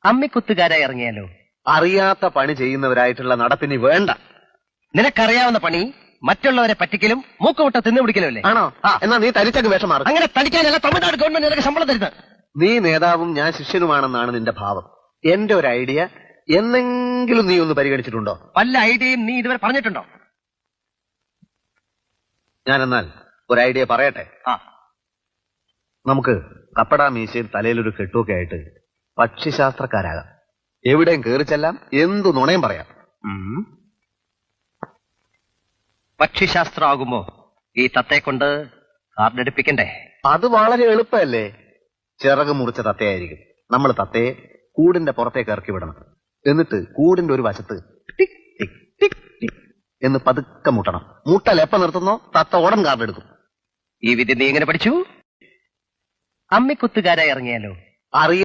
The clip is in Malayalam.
അമ്മിക്കുത്തുകാരായി ഇറങ്ങിയാലോ? അറിയാത്ത പണി ചെയ്യുന്നവരായിട്ടുള്ള നടപ്പിനി വേണ്ട. നിനക്കറിയാവുന്ന പണി മറ്റുള്ളവരെ പറ്റിക്കലും മൂക്കുമുട്ട തിന്നുപിടിക്കലും അല്ലേ? ആണോ? എന്നാ നീ തരിച്ചങ്ങ് വേഷം മാറും. അങ്ങനെ തടിക്കാനല്ല തമിഴ്നാട് ഗവൺമെന്റ് നിനക്ക് ശമ്പളം തരുന്നത്. നീ നേതാവും ഞാൻ ശിഷ്യനുമാണെന്നാണ് നിന്റെ ഭാവം. എന്റെ ഒരു ഐഡിയ എന്നെങ്കിലും നീ ഒന്ന് പരിഗണിച്ചിട്ടുണ്ടോ? വല്ല ഐഡിയയും നീ ഇതുവരെ പറഞ്ഞിട്ടുണ്ടോ? ഞാനെന്നാൽ ഒരു ഐഡിയ പറയട്ടെ. നമുക്ക് കപ്പടാ മീശയും തലയിലൊരു കെട്ടുമൊക്കെ ആയിട്ട് പക്ഷിശാസ്ത്രക്കാരാകാം. എവിടെയും കേറിച്ചെല്ലാം, എന്തു നുണയും പറയാം. പക്ഷിശാസ്ത്രമാകുമ്പോ ഈ തത്തയെ കൊണ്ട് കാർഡെടുപ്പിക്കണ്ടേ? അത് വളരെ എളുപ്പമല്ലേ. ചിറക് മുറിച്ച തത്തയായിരിക്കും. നമ്മൾ തത്തയെ കൂടിന്റെ പുറത്തേക്ക് ഇറക്കി വിടണം. എന്നിട്ട് കൂടിന്റെ ഒരു വശത്ത് ടിക് ടിക് ടിക് ടിക് എന്ന് പതുക്കെ മുട്ടണം. മുട്ടൽ എപ്പ നിർത്തുന്നോ തത്ത ഉടൻ കാർഡെടുക്കും. ഈ വിദ്യ നീ എങ്ങനെ പഠിച്ചു? അമ്മിക്കുത്തുകാരായി ഇറങ്ങിയാലോ? അറിയ